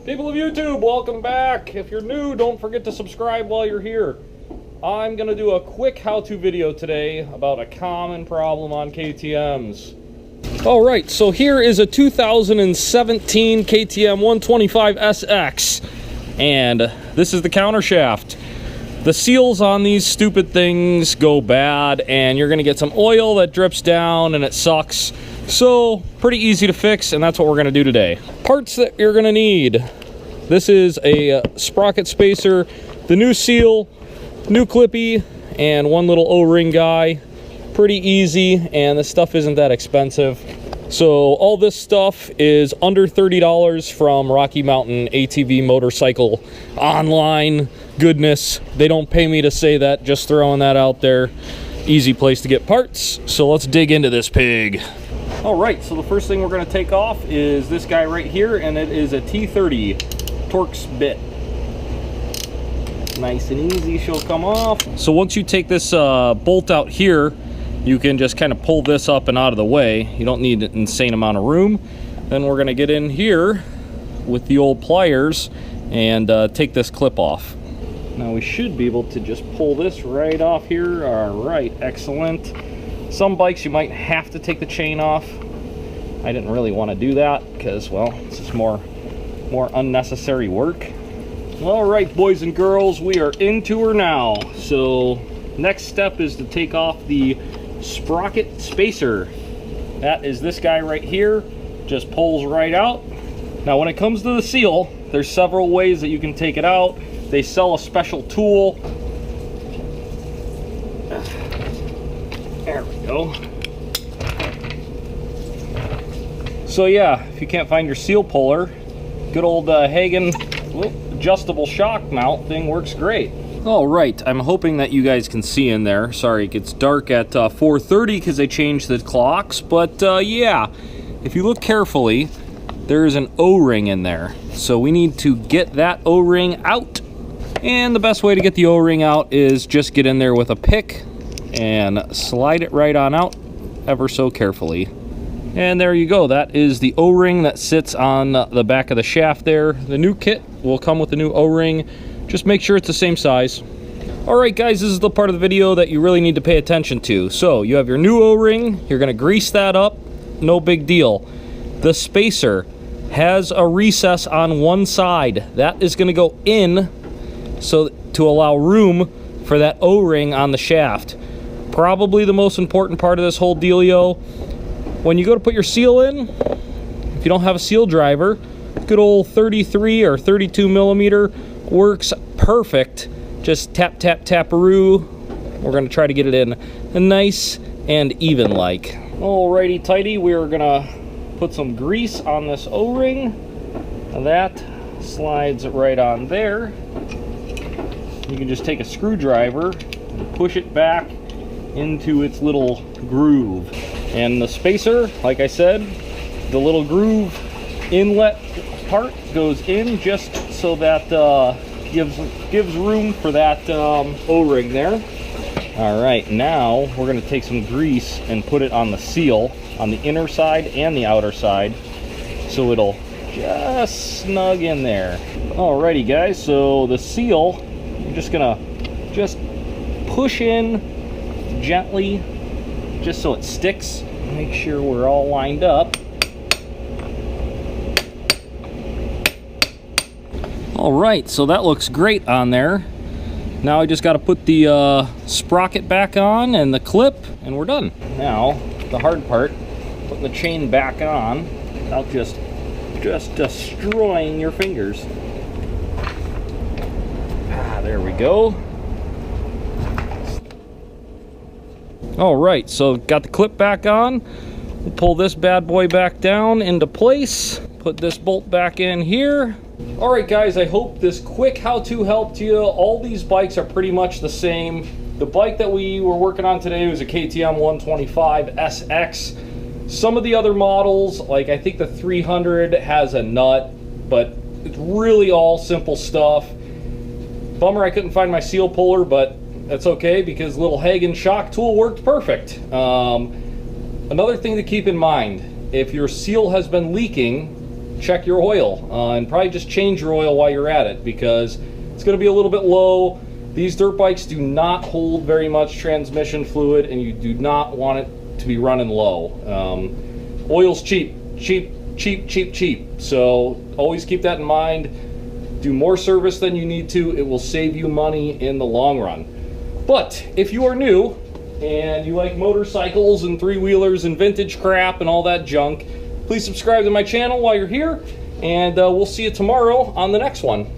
People of YouTube, welcome back. If you're new, don't forget to subscribe while you're here. I'm going to do a quick how-to video today about a common problem on KTMs. Alright, so here is a 2017 KTM 125 SX, and this is the countershaft. The seals on these stupid things go bad, and you're going to get some oil that drips down, and it sucks. So, pretty easy to fix, and that's what we're going to do today. Parts that you're going to need. This is a sprocket spacer, the new seal, new clippy, and one little O-ring guy. Pretty easy, and this stuff isn't that expensive. So all this stuff is under $30 from Rocky Mountain ATV Motorcycle online goodness. They don't pay me to say that, just throwing that out there. Easy place to get parts, so let's dig into this pig. Alright, so the first thing we're going to take off is this guy right here, and it is a T30 Torx bit. Nice and easy, she'll come off. So once you take this bolt out here, you can just kind of pull this up and out of the way. You don't need an insane amount of room. Then we're going to get in here with the old pliers and take this clip off. Now we should be able to just pull this right off here. Alright, excellent. Some bikes you might have to take the chain off. I didn't really want to do that because, well, it's just more unnecessary work. Alright, boys and girls, we are into her now. So next step is to take off the sprocket spacer. That is this guy right here. Just pulls right out. Now when it comes to the seal, there's several ways that you can take it out. They sell a special tool. There we go. So yeah, if you can't find your seal puller, good old Hagen adjustable shock mount thing works great. Alright, I'm hoping that you guys can see in there. Sorry, it gets dark at 4:30 because they changed the clocks, but yeah, if you look carefully, there is an O-ring in there. So we need to get that O-ring out. And the best way to get the O-ring out is just get in there with a pick and slide it right on out ever so carefully. And there you go. That is the O-ring that sits on the back of the shaft there. The new kit will come with the new O-ring. Just make sure it's the same size. Alright guys, this is the part of the video that you really need to pay attention to. So you have your new O-ring. You're going to grease that up. No big deal. The spacer has a recess on one side. That is going to go in so to allow room for that O-ring on the shaft. Probably the most important part of this whole dealio. When you go to put your seal in, if you don't have a seal driver, good old 33 or 32 millimeter works perfect. Just tap, tap, tap-a-roo. We're going to try to get it in nice and even like. Alrighty tighty, we're going to put some grease on this O-ring. That slides right on there. You can just take a screwdriver and push it back into its little groove. And the spacer, like I said, the little groove inlet part goes in just so that gives room for that O-ring there. Alright, now we're going to take some grease and put it on the seal, on the inner side and the outer side, so it'll just snug in there. Alrighty guys, so the seal, I'm just going to push in gently, just so it sticks. Make sure we're all lined up. Alright, so that looks great on there. Now I just got to put the sprocket back on and the clip, and we're done. Now, the hard part, putting the chain back on without just destroying your fingers. There we go. Alright, so got the clip back on. We'll pull this bad boy back down into place. Put this bolt back in here. Alright guys, I hope this quick how-to helped you. All these bikes are pretty much the same. The bike that we were working on today was a KTM 125 SX. Some of the other models, like I think the 300 has a nut, but it's really all simple stuff. Bummer I couldn't find my seal puller, but that's okay because little Hagen shock tool worked perfect. Another thing to keep in mind, if your seal has been leaking, check your oil, and probably just change your oil while you're at it, because it's going to be a little bit low. These dirt bikes do not hold very much transmission fluid, and you do not want it to be running low. Oil's cheap, cheap, cheap, cheap, cheap. So always keep that in mind. Do more service than you need to. It will save you money in the long run. But if you are new and you like motorcycles and three-wheelers and vintage crap and all that junk, please subscribe to my channel while you're here, and we'll see you tomorrow on the next one.